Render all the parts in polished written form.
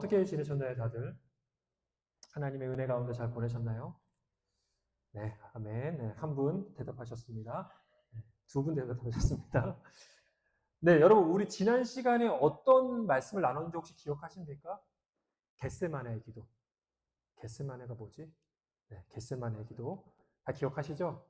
어떻게 지내셨나요, 다들? 하나님의 은혜 가운데 잘 보내셨나요? 네, 아멘. 네, 한 분 대답하셨습니다. 네, 두 분 대답하셨습니다. 네, 여러분, 우리 지난 시간에 어떤 말씀을 나눴는지 혹시 기억하십니까? 겟세마네의 기도. 겟세마네가 뭐지? 네, 겟세마네의 기도. 다 기억하시죠?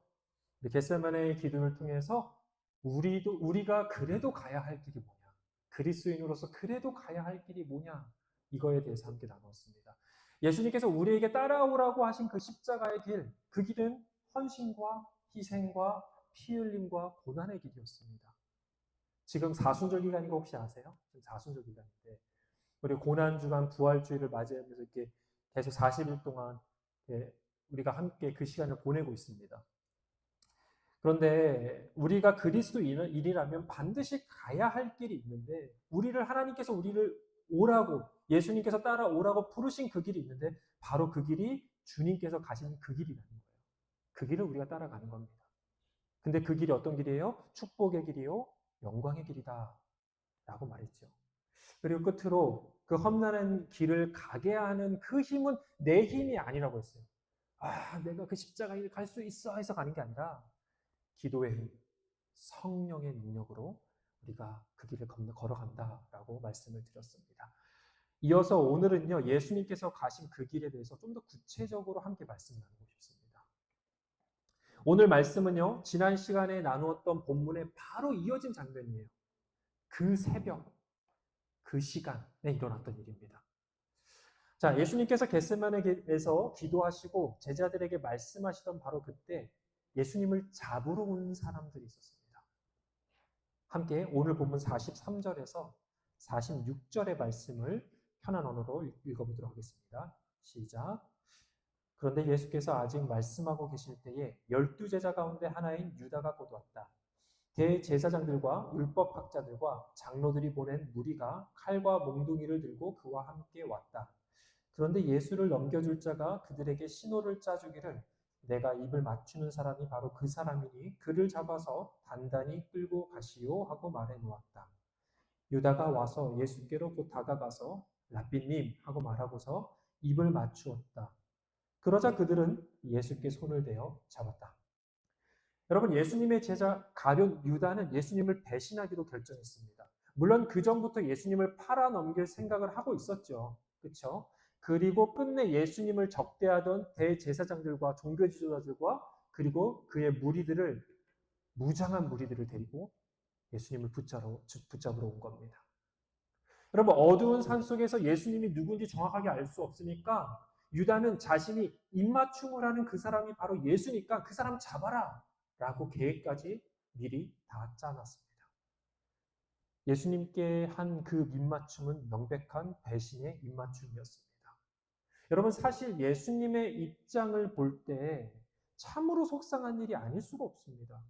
겟세마네의 기도를 통해서 우리가 그래도 가야 할 길이 뭐냐? 그리스도인으로서 그래도 가야 할 길이 뭐냐? 이거에 대해서 함께 나눴습니다. 예수님께서 우리에게 따라오라고 하신 그 십자가의 길, 그 길은 헌신과 희생과 피 흘림과 고난의 길이었습니다. 지금 사순절 기간인 거 혹시 아세요? 지금 사순절 기간인데 우리 고난주간 부활주의를 맞이하면서 이렇게 계속 40일 동안 우리가 함께 그 시간을 보내고 있습니다. 그런데 우리가 그리스도인이라면 반드시 가야 할 길이 있는데 하나님께서 우리를 오라고 예수님께서 따라오라고 부르신 그 길이 있는데 바로 그 길이 주님께서 가신 그 길이라는 거예요. 그 길을 우리가 따라가는 겁니다. 근데 그 길이 어떤 길이에요? 축복의 길이요, 영광의 길이다 라고 말했죠. 그리고 끝으로 그 험난한 길을 가게 하는 그 힘은 내 힘이 아니라고 했어요. 내가 그 십자가 길 갈 수 있어 해서 가는 게 아니라 기도의 힘, 성령의 능력으로 우리가 그 길을 걸어간다라고 말씀을 드렸습니다. 이어서 오늘은요, 예수님께서 가신 그 길에 대해서 좀 더 구체적으로 함께 말씀 나누고 싶습니다. 오늘 말씀은요, 지난 시간에 나누었던 본문에 바로 이어진 장면이에요. 그 새벽, 그 시간에 일어났던 일입니다. 자, 예수님께서 겟세마네에서 기도하시고 제자들에게 말씀하시던 바로 그때 예수님을 잡으러 온 사람들이 있었습니다. 함께 오늘 본문 43절에서 46절의 말씀을 편한 언어로 읽어보도록 하겠습니다. 시작. 그런데 예수께서 아직 말씀하고 계실 때에 12제자 가운데 하나인 유다가 곧 왔다. 대제사장들과 율법학자들과 장로들이 보낸 무리가 칼과 몽둥이를 들고 그와 함께 왔다. 그런데 예수를 넘겨줄 자가 그들에게 신호를 짜주기를 내가 입을 맞추는 사람이 바로 그 사람이니 그를 잡아서 단단히 끌고 가시오 하고 말해 놓았다. 유다가 와서 예수께로 곧 다가가서 랍비님 하고 말하고서 입을 맞추었다. 그러자 그들은 예수께 손을 대어 잡았다. 여러분, 예수님의 제자 가룟 유다는 예수님을 배신하기로 결정했습니다. 물론 그 전부터 예수님을 팔아넘길 생각을 하고 있었죠. 그렇죠? 그리고 끝내 예수님을 적대하던 대제사장들과 종교 지도자들과 그리고 그의 무장한 무리들을 데리고 예수님을 붙잡으러 온 겁니다. 여러분, 어두운 산 속에서 예수님이 누군지 정확하게 알 수 없으니까 유다는 자신이 입맞춤을 하는 그 사람이 바로 예수니까 그 사람 잡아라 라고 계획까지 미리 다 짜놨습니다. 예수님께 한 그 입맞춤은 명백한 배신의 입맞춤이었습니다. 여러분, 사실 예수님의 입장을 볼 때 참으로 속상한 일이 아닐 수가 없습니다.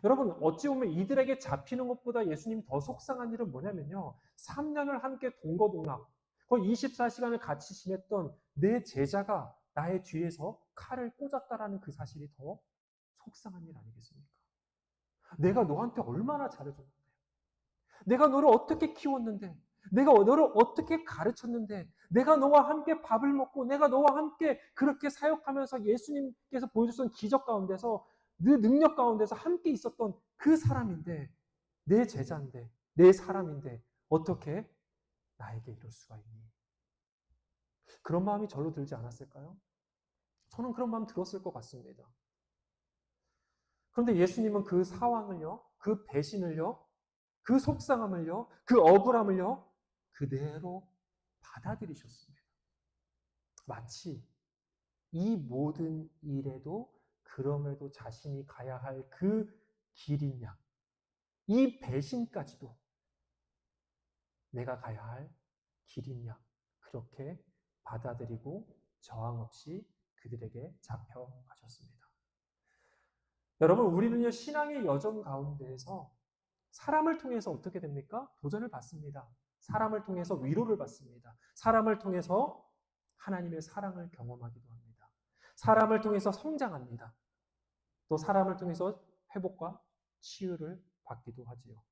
여러분, 어찌 보면 이들에게 잡히는 것보다 예수님이 더 속상한 일은 뭐냐면요, 3년을 함께 동거동락, 거의 24시간을 같이 지냈던 내 제자가 나의 뒤에서 칼을 꽂았다라는 그 사실이 더 속상한 일 아니겠습니까? 내가 너한테 얼마나 잘해줬는데, 내가 너를 어떻게 키웠는데, 내가 너를 어떻게 가르쳤는데, 내가 너와 함께 밥을 먹고, 내가 너와 함께 그렇게 사역하면서 예수님께서 보여주신 기적 가운데서, 그 능력 가운데서 함께 있었던 그 사람인데, 내 제자인데, 내 사람인데, 어떻게 나에게 이럴 수가 있니? 그런 마음이 절로 들지 않았을까요? 저는 그런 마음 들었을 것 같습니다. 그런데 예수님은 그 상황을요, 그 배신을요, 그 속상함을요, 그 억울함을요, 그대로 받아들이셨습니다. 마치 이 모든 일에도 그럼에도 자신이 가야 할 그 길인 양, 이 배신까지도 내가 가야 할 길인 양, 그렇게 받아들이고 저항 없이 그들에게 잡혀가셨습니다. 여러분, 우리는요, 신앙의 여정 가운데에서 사람을 통해서 어떻게 됩니까? 도전을 받습니다. 사람을 통해서 위로를 받습니다. 사람을 통해서 하나님의 사랑을 경험하기도 합니다. 사람을 통해서 성장합니다. 또 사람을 통해서 회복과 치유를 받기도 하지요.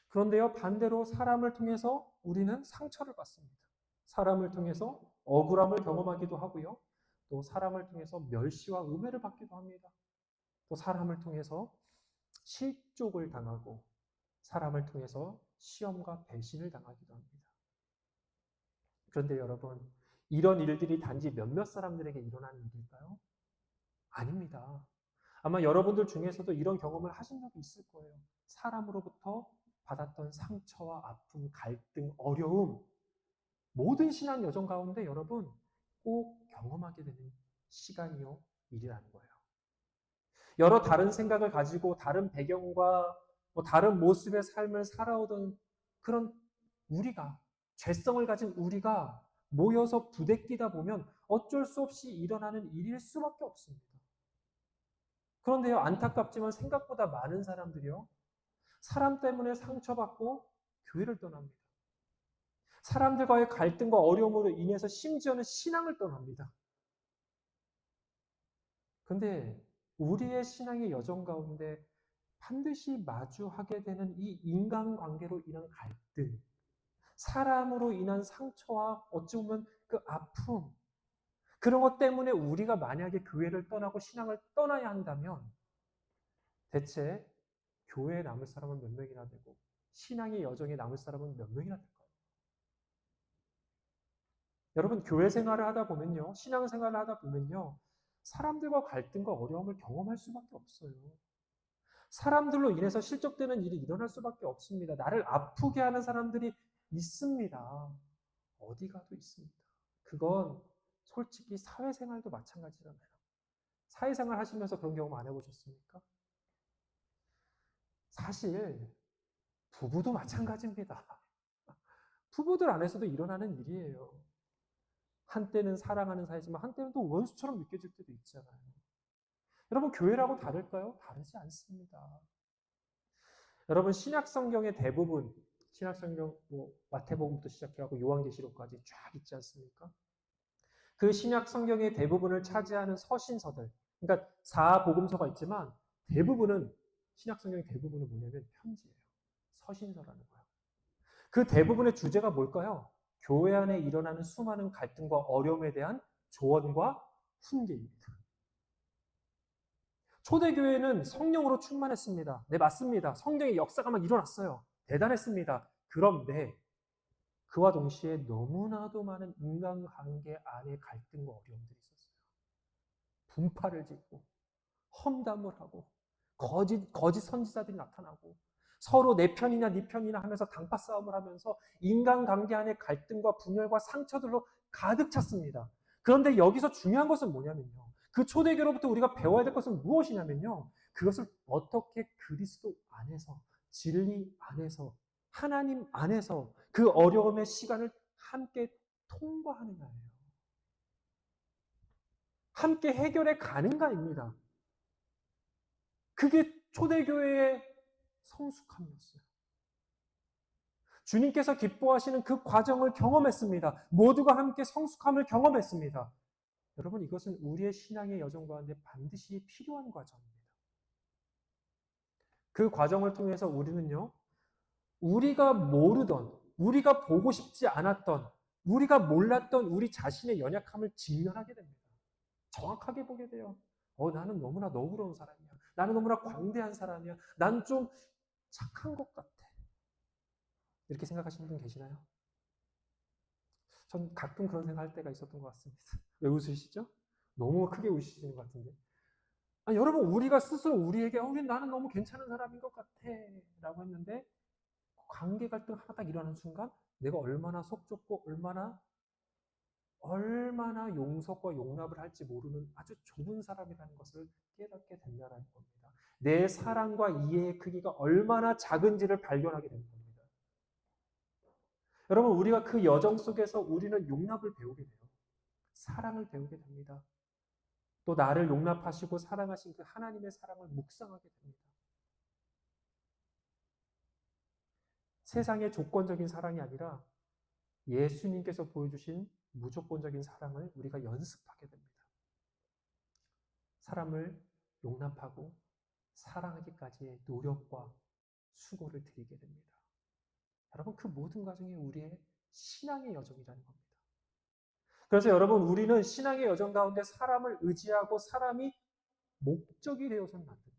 그런데요, 반대로 사람을 통해서 우리는 상처를 받습니다. 사람을 통해서 억울함을 경험하기도 하고요. 또 사람을 통해서 멸시와 음해를 받기도 합니다. 또 사람을 통해서 실족을 당하고 사람을 통해서 시험과 배신을 당하기도 합니다. 그런데 여러분, 이런 일들이 단지 몇몇 사람들에게 일어나는 일일까요? 아닙니다. 아마 여러분들 중에서도 이런 경험을 하신 적이 있을 거예요. 사람으로부터 받았던 상처와 아픔, 갈등, 어려움, 모든 신앙 여정 가운데 여러분 꼭 경험하게 되는 시간이요, 일이라는 거예요. 여러 다른 생각을 가지고 다른 배경과 다른 모습의 삶을 살아오던 그런 우리가, 죄성을 가진 우리가 모여서 부대끼다 보면 어쩔 수 없이 일어나는 일일 수밖에 없습니다. 그런데요, 안타깝지만 생각보다 많은 사람들이요, 사람 때문에 상처받고 교회를 떠납니다. 사람들과의 갈등과 어려움으로 인해서 심지어는 신앙을 떠납니다. 근데 우리의 신앙의 여정 가운데 반드시 마주하게 되는 이 인간관계로 인한 갈등, 사람으로 인한 상처와 어찌 보면 그 아픔, 그런 것 때문에 우리가 만약에 교회를 떠나고 신앙을 떠나야 한다면 대체 교회에 남을 사람은 몇 명이나 되고 신앙의 여정에 남을 사람은 몇 명이나 될까요? 여러분, 교회 생활을 하다 보면요, 신앙 생활을 하다 보면요, 사람들과 갈등과 어려움을 경험할 수밖에 없어요. 사람들로 인해서 실족되는 일이 일어날 수밖에 없습니다. 나를 아프게 하는 사람들이 있습니다. 어디 가도 있습니다. 그건 솔직히 사회생활도 마찬가지잖아요. 사회생활 하시면서 그런 경험 안 해보셨습니까? 사실 부부도 마찬가지입니다. 부부들 안에서도 일어나는 일이에요. 한때는 사랑하는 사이지만 한때는 또 원수처럼 느껴질 때도 있잖아요. 여러분, 교회라고 다를까요? 다르지 않습니다. 여러분, 신약 성경의 대부분, 신약 성경 마태복음부터 시작해가고 요한계시록까지 쫙 있지 않습니까? 그 신약 성경의 대부분을 차지하는 서신서들, 그러니까 사복음서가 있지만 대부분은, 신약 성경의 대부분은 뭐냐면 편지예요. 서신서라는 거예요. 그 대부분의 주제가 뭘까요? 교회 안에 일어나는 수많은 갈등과 어려움에 대한 조언과 훈계입니다. 초대교회는 성령으로 충만했습니다. 네, 맞습니다. 성령의 역사가 막 일어났어요. 대단했습니다. 그런데 그와 동시에 너무나도 많은 인간관계 안에 갈등과 어려움들이 있었어요. 분파를 짓고 험담을 하고 거짓 선지자들이 나타나고 서로 내 편이냐 네 편이냐 하면서 당파 싸움을 하면서 인간관계 안에 갈등과 분열과 상처들로 가득 찼습니다. 그런데 여기서 중요한 것은 뭐냐면요, 그 초대교로부터 우리가 배워야 될 것은 무엇이냐면요, 그것을 어떻게 그리스도 안에서, 진리 안에서, 하나님 안에서 그 어려움의 시간을 함께 통과하느냐예요. 함께 해결해 가는가입니다. 그게 초대교회의 성숙함이었어요. 주님께서 기뻐하시는 그 과정을 경험했습니다. 모두가 함께 성숙함을 경험했습니다. 여러분, 이것은 우리의 신앙의 여정 가운데 반드시 필요한 과정입니다. 그 과정을 통해서 우리는요, 우리가 모르던, 우리가 보고 싶지 않았던, 우리가 몰랐던 우리 자신의 연약함을 직면하게 됩니다. 정확하게 보게 돼요. 나는 너무나 너그러운 사람이야. 나는 너무나 광대한 사람이야. 난 좀 착한 것 같아. 이렇게 생각하시는 분 계시나요? 전 가끔 그런 생각할 때가 있었던 것 같습니다. 왜 웃으시죠? 너무 크게 웃으시는 것 같은데. 아니, 여러분, 우리가 스스로 우리에게 나는 너무 괜찮은 사람인 것 같아 라고 했는데 관계 갈등 하나 딱 일어나는 순간 내가 얼마나 속 좁고 얼마나 용서과 용납을 할지 모르는 아주 좁은 사람이라는 것을 깨닫게 된다는 겁니다. 내 사랑과 이해의 크기가 얼마나 작은지를 발견하게 되는 겁니다. 여러분, 우리가 그 여정 속에서 우리는 용납을 배우게 돼요. 사랑을 배우게 됩니다. 또 나를 용납하시고 사랑하신 그 하나님의 사랑을 묵상하게 됩니다. 세상의 조건적인 사랑이 아니라 예수님께서 보여주신 무조건적인 사랑을 우리가 연습하게 됩니다. 사람을 용납하고 사랑하기까지의 노력과 수고를 드리게 됩니다. 여러분, 그 모든 과정이 우리의 신앙의 여정이라는 겁니다. 그래서 여러분, 우리는 신앙의 여정 가운데 사람을 의지하고 사람이 목적이 되어서는 안 됩니다.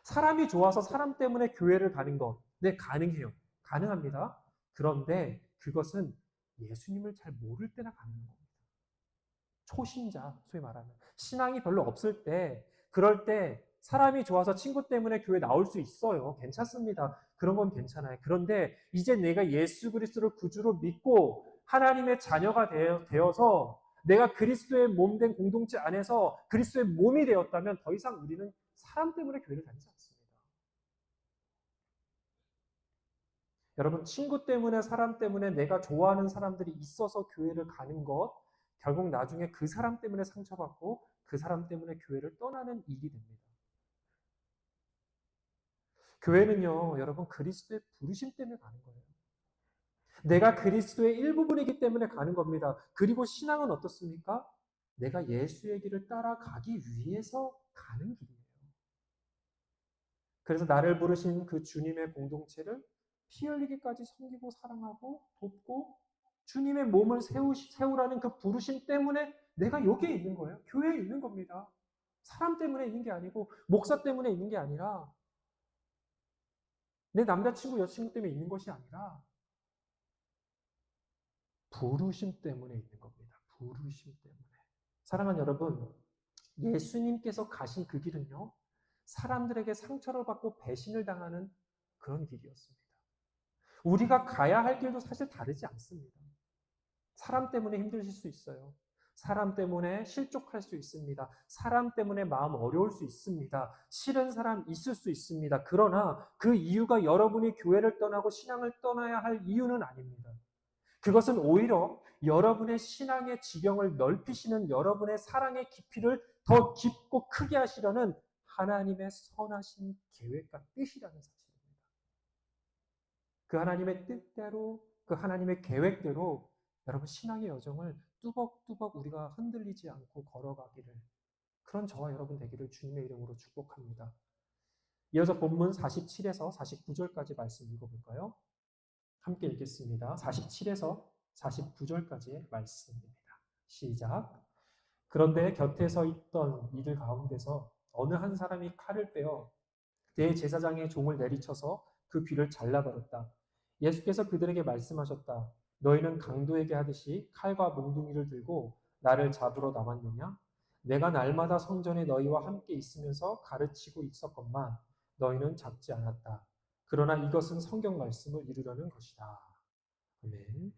사람이 좋아서 사람 때문에 교회를 가는 것, 네, 가능해요. 가능합니다. 그런데 그것은 예수님을 잘 모를 때나 가능한 겁니다. 초신자, 소위 말하는. 신앙이 별로 없을 때, 그럴 때 사람이 좋아서 친구 때문에 교회 나올 수 있어요. 괜찮습니다. 그런 건 괜찮아요. 그런데 이제 내가 예수 그리스도를 구주로 믿고 하나님의 자녀가 되어서 내가 그리스도의 몸된 공동체 안에서 그리스도의 몸이 되었다면 더 이상 우리는 사람 때문에 교회를 다니지 않습니다. 여러분, 친구 때문에 사람 때문에 내가 좋아하는 사람들이 있어서 교회를 가는 것, 결국 나중에 그 사람 때문에 상처받고 그 사람 때문에 교회를 떠나는 일이 됩니다. 교회는요, 여러분, 그리스도의 부르심 때문에 가는 거예요. 내가 그리스도의 일부분이기 때문에 가는 겁니다. 그리고 신앙은 어떻습니까? 내가 예수의 길을 따라가기 위해서 가는 길이에요. 그래서 나를 부르신 그 주님의 공동체를 피 흘리기까지 섬기고 사랑하고 돕고 주님의 몸을 세우라는 그 부르심 때문에 내가 여기에 있는 거예요. 교회에 있는 겁니다. 사람 때문에 있는 게 아니고 목사 때문에 있는 게 아니라 내 남자친구 여자친구 때문에 있는 것이 아니라 부르심 때문에 있는 겁니다. 부르심 때문에. 사랑하는 여러분, 예수님께서 가신 그 길은요, 사람들에게 상처를 받고 배신을 당하는 그런 길이었습니다. 우리가 가야 할 길도 사실 다르지 않습니다. 사람 때문에 힘드실 수 있어요. 사람 때문에 실족할 수 있습니다. 사람 때문에 마음 어려울 수 있습니다. 싫은 사람 있을 수 있습니다. 그러나 그 이유가 여러분이 교회를 떠나고 신앙을 떠나야 할 이유는 아닙니다. 그것은 오히려 여러분의 신앙의 지경을 넓히시는 여러분의 사랑의 깊이를 더 깊고 크게 하시려는 하나님의 선하신 계획과 뜻이라는 사실입니다. 그 하나님의 뜻대로, 그 하나님의 계획대로 여러분 신앙의 여정을 뚜벅뚜벅 우리가 흔들리지 않고 걸어가기를, 그런 저와 여러분 되기를 주님의 이름으로 축복합니다. 이어서 본문 47에서 49절까지 말씀 읽어볼까요? 함께 읽겠습니다. 47에서 49절까지의 말씀입니다. 시작. 그런데 곁에 서 있던 이들 가운데서 어느 한 사람이 칼을 빼어 대제사장의 종을 내리쳐서 그 귀를 잘라버렸다. 예수께서 그들에게 말씀하셨다. 너희는 강도에게 하듯이 칼과 몽둥이를 들고 나를 잡으러 나왔느냐? 내가 날마다 성전에 너희와 함께 있으면서 가르치고 있었건만 너희는 잡지 않았다. 그러나 이것은 성경 말씀을 이루려는 것이다. 아멘.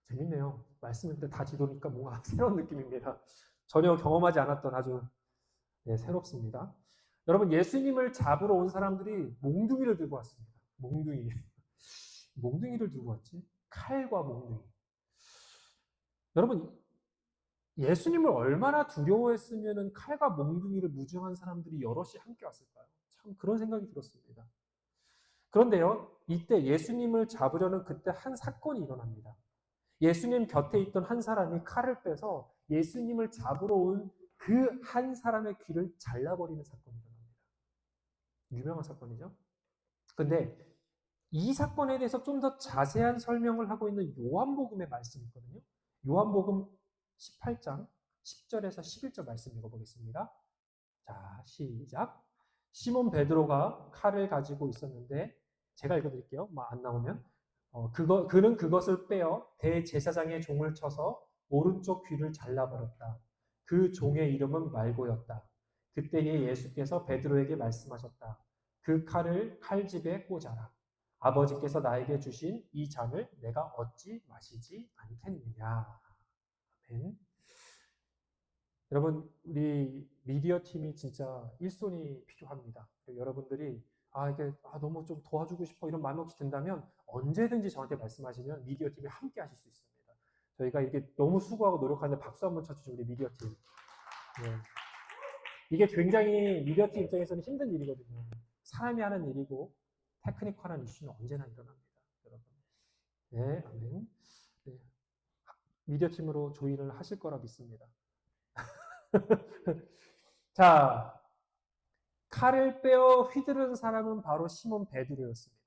재밌네요. 말씀을 다 뒤도니까 뭔가 새로운 느낌입니다. 전혀 경험하지 않았던 아주 새롭습니다. 여러분, 예수님을 잡으러 온 사람들이 몽둥이를 들고 왔습니다. 몽둥이. 몽둥이를 들고 왔지? 칼과 몽둥이. 여러분, 예수님을 얼마나 두려워했으면 칼과 몽둥이를 무장한 사람들이 여럿이 함께 왔을까요? 참 그런 생각이 들었습니다. 그런데요, 이때 예수님을 잡으려는 그때 한 사건이 일어납니다. 예수님 곁에 있던 한 사람이 칼을 빼서 예수님을 잡으러 온 그 한 사람의 귀를 잘라버리는 사건이 일어납니다. 유명한 사건이죠. 근데 이 사건에 대해서 좀 더 자세한 설명을 하고 있는 요한복음의 말씀이 있거든요. 요한복음 18장 10절에서 11절 말씀 읽어보겠습니다. 자, 시작. 시몬 베드로가 칼을 가지고 있었는데, 제가 읽어드릴게요. 안 나오면. 그는 그것을 빼어 대제사장의 종을 쳐서 오른쪽 귀를 잘라버렸다. 그 종의 이름은 말고였다. 그때에 예수께서 베드로에게 말씀하셨다. 그 칼을 칼집에 꽂아라. 아버지께서 나에게 주신 이 잔을 내가 어찌 마시지 않겠느냐. 아멘. 여러분, 우리 미디어 팀이 진짜 일손이 필요합니다. 여러분들이 이게 너무 좀 도와주고 싶어 이런 마음이 혹시 든다면 언제든지 저한테 말씀하시면 미디어 팀이 함께 하실 수 있습니다. 저희가 이게 너무 수고하고 노력하는데 박수 한번 쳐주죠, 우리 미디어 팀. 네. 이게 굉장히 미디어 팀 입장에서는 힘든 일이거든요. 사람이 하는 일이고 테크니컬한 이슈는 언제나 일어납니다, 여러분. 네, 아멘. 네. 미디어 팀으로 조인을 하실 거라 믿습니다. 자, 칼을 빼어 휘두른 사람은 바로 시몬 베드로였습니다.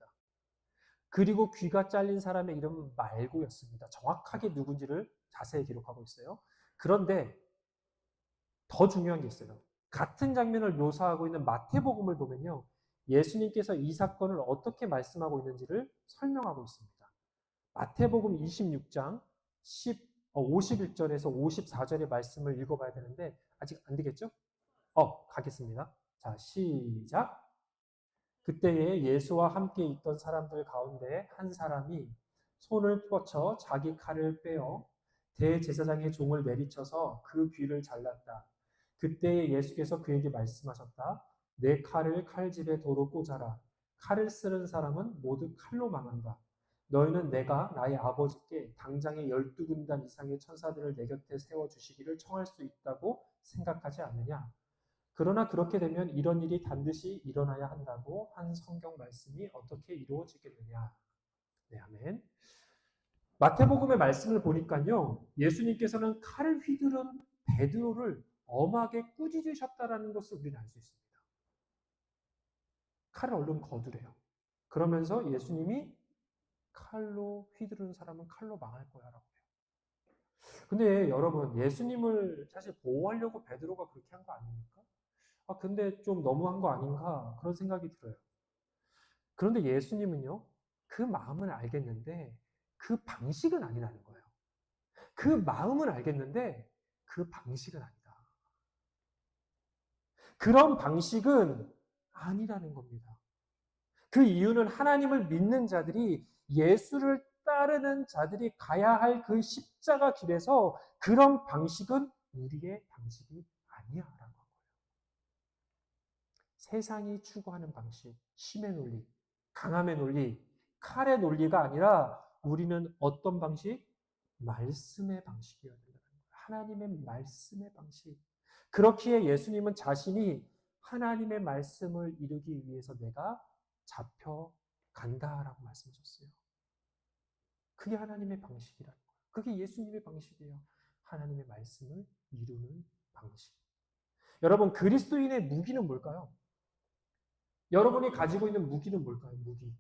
그리고 귀가 잘린 사람의 이름은 말고였습니다. 정확하게 누군지를 자세히 기록하고 있어요. 그런데 더 중요한 게 있어요. 같은 장면을 묘사하고 있는 마태복음을 보면요. 예수님께서 이 사건을 어떻게 말씀하고 있는지를 설명하고 있습니다. 마태복음 26장 51절에서 54절의 말씀을 읽어봐야 되는데 아직 안 되겠죠? 가겠습니다. 자, 시작. 그때에 예수와 함께 있던 사람들 가운데 한 사람이 손을 뻗쳐 자기 칼을 빼어 대제사장의 종을 내리쳐서 그 귀를 잘랐다. 그때에 예수께서 그에게 말씀하셨다. 내 칼을 칼집에 도로 꽂아라. 칼을 쓰는 사람은 모두 칼로 망한다. 너희는 내가 나의 아버지께 당장에 12군단 이상의 천사들을 내 곁에 세워주시기를 청할 수 있다고 생각하지 않느냐? 그러나 그렇게 되면 이런 일이 반드시 일어나야 한다고 한 성경 말씀이 어떻게 이루어지겠느냐? 네, 아멘. 마태복음의 말씀을 보니까요, 예수님께서는 칼을 휘두른 베드로를 엄하게 꾸짖으셨다라는 것을 우리는 알 수 있습니다. 칼을 얼른 거두래요. 그러면서 예수님이 칼로 휘두른 사람은 칼로 망할 거야 라고 해요. 근데 여러분, 예수님을 사실 보호하려고 베드로가 그렇게 한 거 아닙니까? 근데 좀 너무한 거 아닌가 그런 생각이 들어요. 그런데 예수님은요, 그 마음은 알겠는데 그 방식은 아니라는 거예요. 그 마음은 알겠는데 그 방식은 아니다. 그런 방식은 아니라는 겁니다. 그 이유는 하나님을 믿는 자들이 예수를 따르는 자들이 가야 할 그 십자가 길에서 그런 방식은 우리의 방식이 아니야라고 한 거예요. 세상이 추구하는 방식, 힘의 논리, 강함의 논리, 칼의 논리가 아니라 우리는 어떤 방식? 말씀의 방식이어야 된다는 거예요. 하나님의 말씀의 방식. 그렇기에 예수님은 자신이 하나님의 말씀을 이루기 위해서 내가 잡혀간다라고 말씀하셨어요. 그게 하나님의 방식이라는 거예요. 그게 예수님의 방식이에요. 하나님의 말씀을 이루는 방식. 여러분, 그리스도인의 무기는 뭘까요? 여러분이 가지고 있는 무기는 뭘까요? 무기.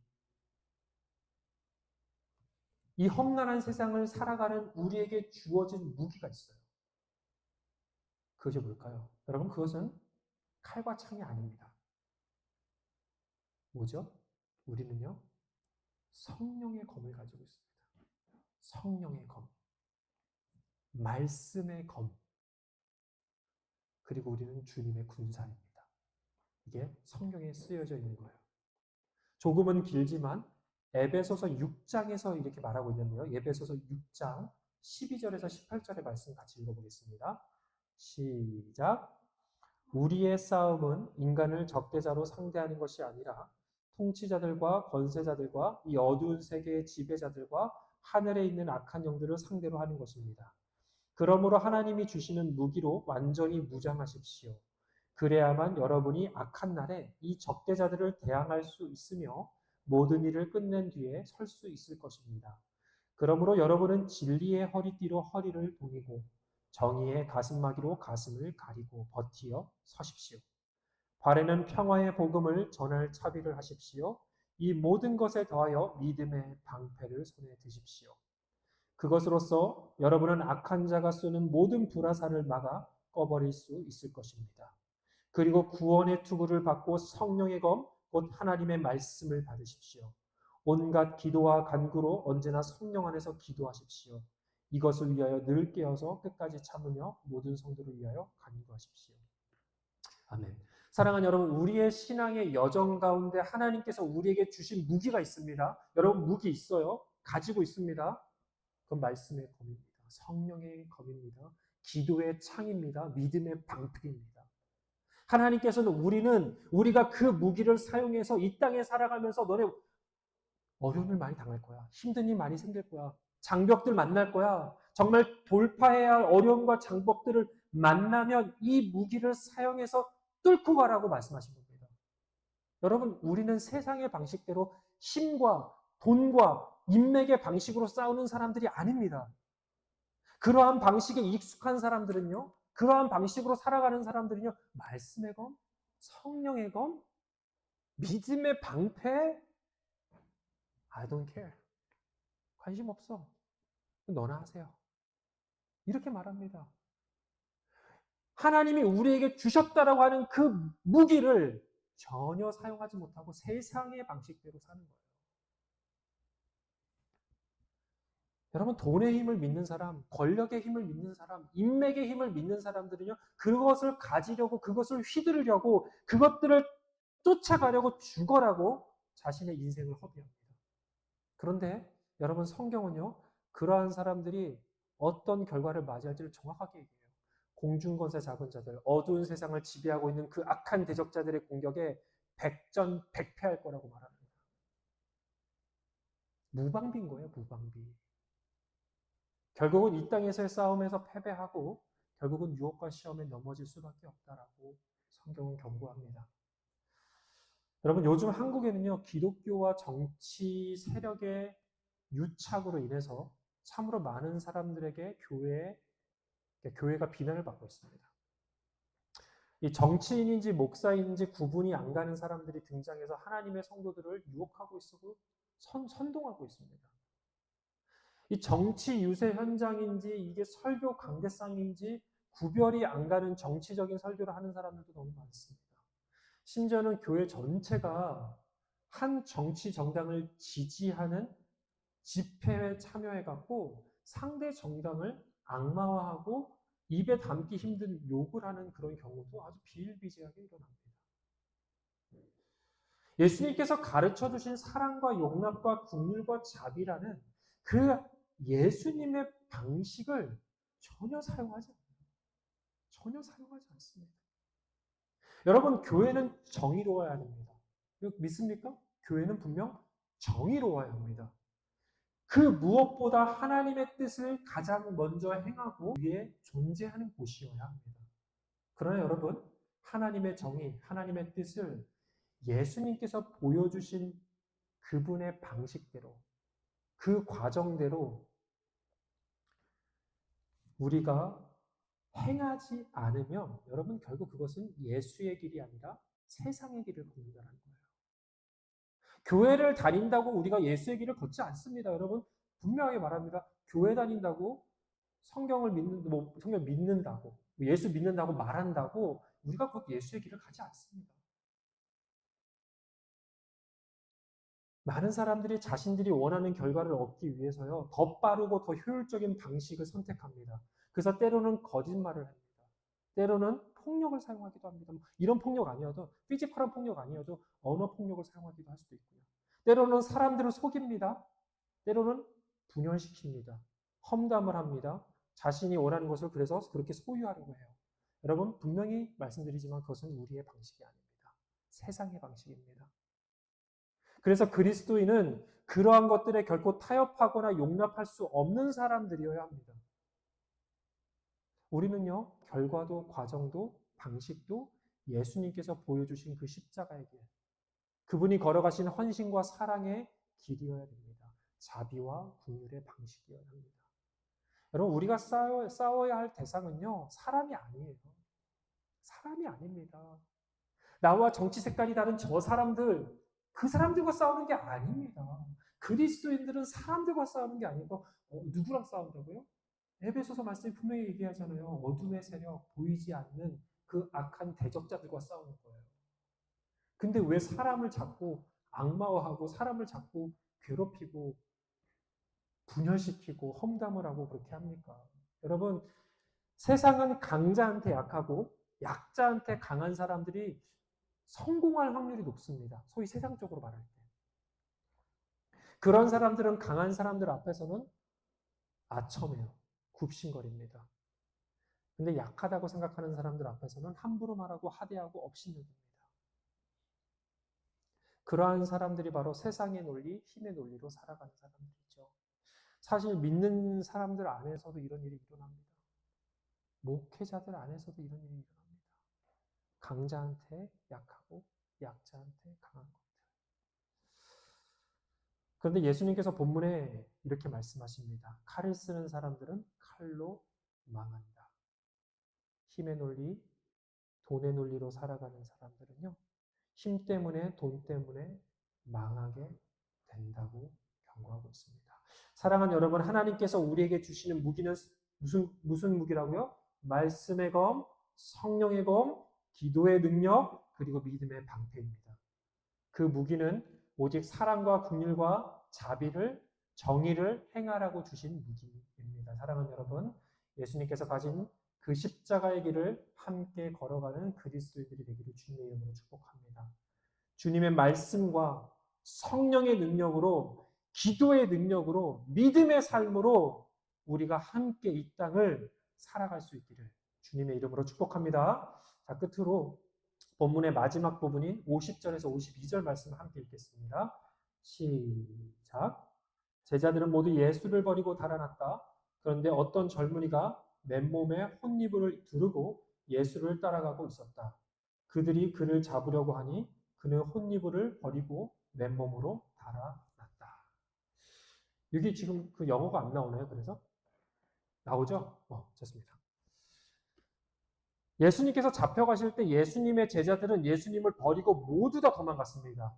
이 험난한 세상을 살아가는 우리에게 주어진 무기가 있어요. 그것이 뭘까요? 여러분, 그것은 칼과 창이 아닙니다. 뭐죠? 우리는요, 성령의 검을 가지고 있습니다. 성령의 검. 말씀의 검. 그리고 우리는 주님의 군사입니다. 이게 성경에 쓰여져 있는 거예요. 조금은 길지만 에베소서 6장에서 이렇게 말하고 있는데요. 에베소서 6장 12절에서 18절의 말씀 같이 읽어보겠습니다. 시작. 우리의 싸움은 인간을 적대자로 상대하는 것이 아니라 통치자들과 권세자들과 이 어두운 세계의 지배자들과 하늘에 있는 악한 영들을 상대로 하는 것입니다. 그러므로 하나님이 주시는 무기로 완전히 무장하십시오. 그래야만 여러분이 악한 날에 이 적대자들을 대항할 수 있으며 모든 일을 끝낸 뒤에 설 수 있을 것입니다. 그러므로 여러분은 진리의 허리띠로 허리를 동이고 정의의 가슴막이로 가슴을 가리고 버티어 서십시오. 발에는 평화의 복음을 전할 차비를 하십시오. 이 모든 것에 더하여 믿음의 방패를 손에 드십시오. 그것으로써 여러분은 악한 자가 쏘는 모든 불화살을 막아 꺼버릴 수 있을 것입니다. 그리고 구원의 투구를 받고 성령의 검, 곧 하나님의 말씀을 받으십시오. 온갖 기도와 간구로 언제나 성령 안에서 기도하십시오. 이것을 위하여 늘 깨어서 끝까지 참으며 모든 성도를 위하여 간구하십시오. 아멘. 사랑하는 여러분, 우리의 신앙의 여정 가운데 하나님께서 우리에게 주신 무기가 있습니다. 여러분, 무기 있어요? 가지고 있습니다. 그건 말씀의 검입니다. 성령의 검입니다. 기도의 창입니다. 믿음의 방패입니다. 하나님께서는 우리가 그 무기를 사용해서 이 땅에 살아가면서 너네 어려움을 많이 당할 거야. 힘든 일 많이 생길 거야. 장벽들 만날 거야. 정말 돌파해야 할 어려움과 장벽들을 만나면 이 무기를 사용해서 뚫고 가라고 말씀하신 겁니다. 여러분, 우리는 세상의 방식대로 힘과 돈과 인맥의 방식으로 싸우는 사람들이 아닙니다. 그러한 방식에 익숙한 사람들은요, 그러한 방식으로 살아가는 사람들은요, 말씀의 검, 성령의 검, 믿음의 방패, I don't care. 관심 없어. 너나 하세요. 이렇게 말합니다. 하나님이 우리에게 주셨다라고 하는 그 무기를 전혀 사용하지 못하고 세상의 방식대로 사는 거예요. 여러분, 돈의 힘을 믿는 사람, 권력의 힘을 믿는 사람, 인맥의 힘을 믿는 사람들은요, 그것을 가지려고, 그것을 휘두르려고, 그것들을 쫓아가려고 죽어라고 자신의 인생을 허비합니다. 그런데 여러분, 성경은요, 그러한 사람들이 어떤 결과를 맞이할지를 정확하게 얘기해요. 공중권세 잡은 자들, 어두운 세상을 지배하고 있는 그 악한 대적자들의 공격에 백전백패할 거라고 말합니다. 무방비인 거예요, 무방비. 결국은 이 땅에서의 싸움에서 패배하고 결국은 유혹과 시험에 넘어질 수밖에 없다라고 성경은 경고합니다. 여러분, 요즘 한국에는요, 기독교와 정치 세력의 유착으로 인해서 참으로 많은 사람들에게 교회가 비난을 받고 있습니다. 이 정치인인지 목사인지 구분이 안 가는 사람들이 등장해서 하나님의 성도들을 유혹하고 있고 선동하고 있습니다. 이 정치 유세 현장인지 이게 설교 관계상인지 구별이 안 가는 정치적인 설교를 하는 사람들도 너무 많습니다. 심지어는 교회 전체가 한 정치 정당을 지지하는 집회에 참여해갖고 상대 정당을 악마화하고 입에 담기 힘든 욕을 하는 그런 경우도 아주 비일비재하게 일어납니다. 예수님께서 가르쳐 주신 사랑과 용납과 긍휼과 자비라는 그 예수님의 방식을 전혀 사용하지 않습니다. 전혀 사용하지 않습니다. 여러분, 교회는 정의로워야 됩니다. 믿습니까? 교회는 분명 정의로워야 합니다. 그 무엇보다 하나님의 뜻을 가장 먼저 행하고 위에 존재하는 곳이어야 합니다. 그러나 여러분, 하나님의 정의, 하나님의 뜻을 예수님께서 보여주신 그분의 방식대로, 그 과정대로 우리가 행하지 않으면 여러분, 결국 그것은 예수의 길이 아니라 세상의 길을 걷는다는 거예요. 교회를 다닌다고 우리가 예수의 길을 걷지 않습니다. 여러분, 분명하게 말합니다. 교회 다닌다고 성경 믿는다고 예수 믿는다고 말한다고 우리가 곧 예수의 길을 가지 않습니다. 많은 사람들이 자신들이 원하는 결과를 얻기 위해서요, 더 빠르고 더 효율적인 방식을 선택합니다. 그래서 때로는 거짓말을 합니다. 때로는 폭력을 사용하기도 합니다. 이런 폭력 아니어도, 피지컬한 폭력 아니어도 언어 폭력을 사용하기도 할 수도 있고요. 때로는 사람들을 속입니다. 때로는 분열시킵니다. 험담을 합니다. 자신이 원하는 것을 그래서 그렇게 소유하려고 해요. 여러분, 분명히 말씀드리지만 그것은 우리의 방식이 아닙니다. 세상의 방식입니다. 그래서 그리스도인은 그러한 것들에 결코 타협하거나 용납할 수 없는 사람들이어야 합니다. 우리는요, 결과도 과정도 방식도 예수님께서 보여주신 그 십자가의 길, 그분이 걸어가신 헌신과 사랑의 길이어야 됩니다. 자비와 긍휼의 방식이어야 합니다. 여러분, 우리가 싸워야 할 대상은요, 사람이 아니에요. 사람이 아닙니다. 나와 정치 색깔이 다른 저 사람들, 그 사람들과 싸우는 게 아닙니다. 그리스도인들은 사람들과 싸우는 게 아니고 누구랑 싸운다고요? 에베소서 말씀이 분명히 얘기하잖아요. 어둠의 세력, 보이지 않는 그 악한 대적자들과 싸우는 거예요. 근데 왜 사람을 자꾸 악마화하고 사람을 자꾸 괴롭히고 분열시키고 험담을 하고 그렇게 합니까? 여러분, 세상은 강자한테 약하고 약자한테 강한 사람들이 성공할 확률이 높습니다. 소위 세상적으로 말할 때. 그런 사람들은 강한 사람들 앞에서는 아첨해요. 굽신거립니다. 근데 약하다고 생각하는 사람들 앞에서는 함부로 말하고 하대하고 업신여깁니다. 그러한 사람들이 바로 세상의 논리, 힘의 논리로 살아가는 사람들이죠. 사실 믿는 사람들 안에서도 이런 일이 일어납니다. 목회자들 안에서도 이런 일이 일어납니다. 강자한테 약하고 약자한테 강한 것들. 그런데 예수님께서 본문에 이렇게 말씀하십니다. 칼을 쓰는 사람들은 칼로 망한다. 힘의 논리, 돈의 논리로 살아가는 사람들은요, 힘 때문에, 돈 때문에 망하게 된다고 강구하고 있습니다. 사랑하는 여러분, 하나님께서 우리에게 주시는 무기는 무슨 무기라고요? 말씀의 검, 성령의 검, 기도의 능력, 그리고 믿음의 방패입니다. 그 무기는 오직 사랑과 긍휼과 자비를, 정의를 행하라고 주신 무기입니다. 사랑하는 여러분, 예수님께서 가진 그 십자가의 길을 함께 걸어가는 그리스도인들이 되기를 주님의 이름으로 축복합니다. 주님의 말씀과 성령의 능력으로, 기도의 능력으로, 믿음의 삶으로 우리가 함께 이 땅을 살아갈 수 있기를 주님의 이름으로 축복합니다. 자, 끝으로 본문의 마지막 부분인 50절에서 52절 말씀을 함께 읽겠습니다. 시작. 제자들은 모두 예수를 버리고 달아났다. 그런데 어떤 젊은이가 맨몸에 혼이불을 두르고 예수를 따라가고 있었다. 그들이 그를 잡으려고 하니 그는 혼이불을 버리고 맨몸으로 달아났다. 여기 지금 그 영어가 안 나오나요? 그래서? 나오죠? 좋습니다. 예수님께서 잡혀가실 때 예수님의 제자들은 예수님을 버리고 모두 다 도망갔습니다.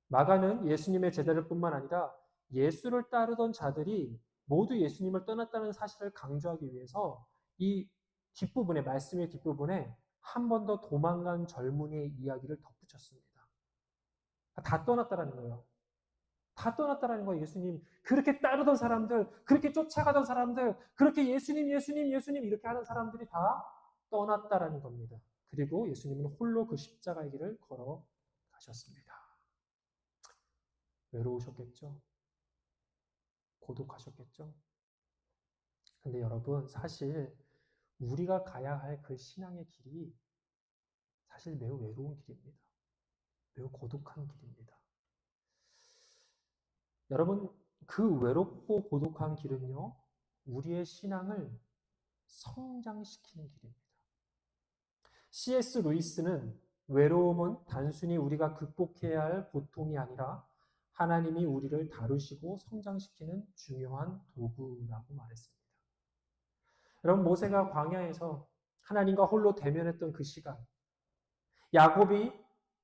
마가는 예수님의 제자들 뿐만 아니라 예수를 따르던 자들이 모두 예수님을 떠났다는 사실을 강조하기 위해서 이 뒷부분에, 말씀의 뒷부분에 한 번 더 도망간 젊은이의 이야기를 덧붙였습니다. 다 떠났다라는 거예요. 다 떠났다라는 거예요. 예수님 그렇게 따르던 사람들, 그렇게 쫓아가던 사람들, 그렇게 예수님 이렇게 하는 사람들이 다 떠났다라는 겁니다. 그리고 예수님은 홀로 그 십자가의 길을 걸어가셨습니다. 외로우셨겠죠? 고독하셨겠죠? 근데 여러분, 사실 우리가 가야 할 그 신앙의 길이 사실 매우 외로운 길입니다. 매우 고독한 길입니다. 여러분, 그 외롭고 고독한 길은요, 우리의 신앙을 성장시키는 길입니다. C.S. 루이스는 외로움은 단순히 우리가 극복해야 할 고통이 아니라 하나님이 우리를 다루시고 성장시키는 중요한 도구라고 말했습니다. 여러분, 모세가 광야에서 하나님과 홀로 대면했던 그 시간, 야곱이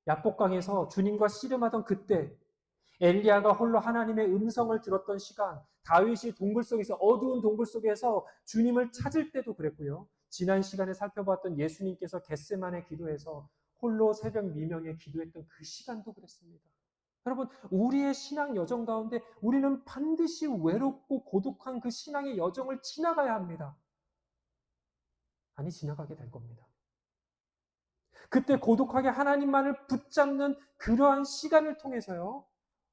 야복강에서 주님과 씨름하던 그때, 엘리야가 홀로 하나님의 음성을 들었던 시간, 다윗이 동굴 속에서, 어두운 동굴 속에서 주님을 찾을 때도 그랬고요. 지난 시간에 살펴봤던 예수님께서 겟세마네 기도에서 홀로 새벽 미명에 기도했던 그 시간도 그랬습니다. 여러분, 우리의 신앙 여정 가운데 우리는 반드시 외롭고 고독한 그 신앙의 여정을 지나가야 합니다. 아니, 지나가게 될 겁니다. 그때 고독하게 하나님만을 붙잡는 그러한 시간을 통해서요,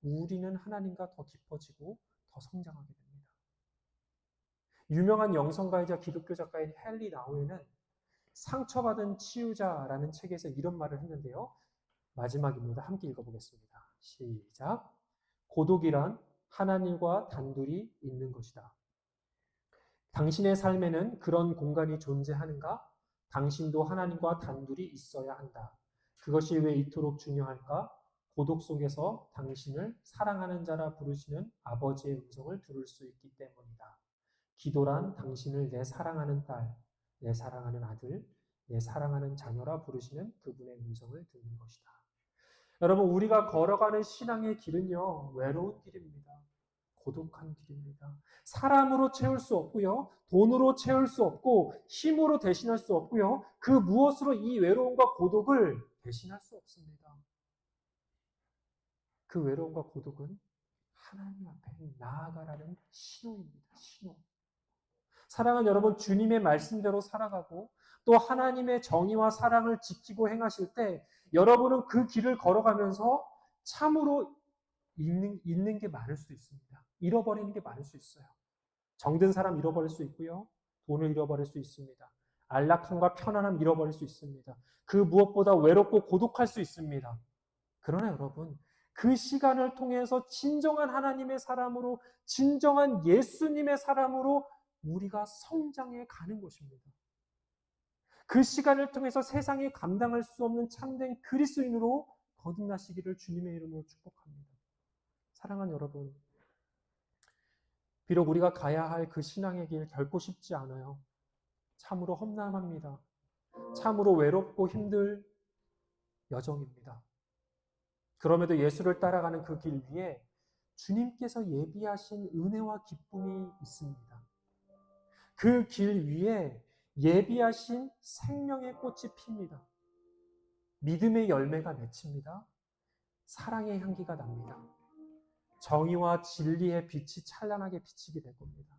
우리는 하나님과 더 깊어지고 더 성장하게 됩니다. 유명한 영성가이자 기독교 작가인 헨리 나우에는 상처받은 치유자라는 책에서 이런 말을 했는데요. 마지막입니다. 함께 읽어보겠습니다. 시작. 고독이란 하나님과 단둘이 있는 것이다. 당신의 삶에는 그런 공간이 존재하는가? 당신도 하나님과 단둘이 있어야 한다. 그것이 왜 이토록 중요할까? 고독 속에서 당신을 사랑하는 자라 부르시는 아버지의 음성을 들을 수 있기 때문이다. 기도란 당신을 내 사랑하는 딸, 내 사랑하는 아들, 내 사랑하는 자녀라 부르시는 그분의 음성을 듣는 것이다. 여러분, 우리가 걸어가는 신앙의 길은요, 외로운 길입니다. 고독한 길입니다. 사람으로 채울 수 없고요. 돈으로 채울 수 없고 힘으로 대신할 수 없고요. 그 무엇으로 이 외로움과 고독을 대신할 수 없습니다. 그 외로움과 고독은 하나님 앞에 나아가라는 신호입니다. 신호. 사랑하는 여러분, 주님의 말씀대로 살아가고 또 하나님의 정의와 사랑을 지키고 행하실 때 여러분은 그 길을 걸어가면서 참으로 잃는 게 많을 수 있습니다. 잃어버리는 게 많을 수 있어요. 정든 사람 잃어버릴 수 있고요. 돈을 잃어버릴 수 있습니다. 안락함과 편안함 잃어버릴 수 있습니다. 그 무엇보다 외롭고 고독할 수 있습니다. 그러나 여러분, 그 시간을 통해서 진정한 하나님의 사람으로, 진정한 예수님의 사람으로 우리가 성장해 가는 것입니다. 그 시간을 통해서 세상이 감당할 수 없는 참된 그리스도인으로 거듭나시기를 주님의 이름으로 축복합니다. 사랑하는 여러분, 비록 우리가 가야 할 그 신앙의 길 결코 쉽지 않아요. 참으로 험난합니다. 참으로 외롭고 힘들 여정입니다. 그럼에도 예수를 따라가는 그 길 위에 주님께서 예비하신 은혜와 기쁨이 있습니다. 그 길 위에 예비하신 생명의 꽃이 핍니다. 믿음의 열매가 맺힙니다. 사랑의 향기가 납니다. 정의와 진리의 빛이 찬란하게 비치게 될 겁니다.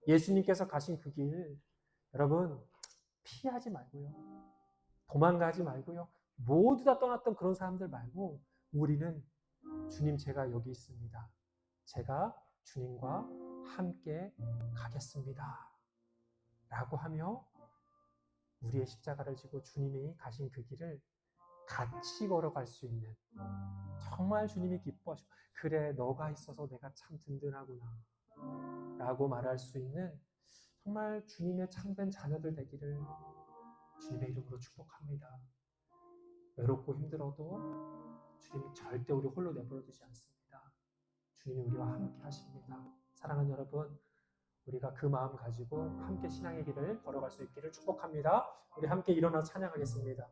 예수님께서 가신 그 길, 여러분, 피하지 말고요. 도망가지 말고요. 모두 다 떠났던 그런 사람들 말고 우리는 주님 제가 여기 있습니다. 제가 주님과 함께 가겠습니다. 라고 하며 우리의 십자가를 지고 주님이 가신 그 길을 같이 걸어갈 수 있는, 정말 주님이 기뻐하시고 그래 너가 있어서 내가 참 든든하구나 라고 말할 수 있는 정말 주님의 참된 자녀들 되기를 주님의 이름으로 축복합니다. 외롭고 힘들어도 주님이 절대 우리 홀로 내버려 두지 않습니다. 주님이 우리와 함께 하십니다. 사랑하는 여러분, 우리가 그 마음 가지고 함께 신앙의 길을 걸어갈 수 있기를 축복합니다. 우리 함께 일어나 찬양하겠습니다.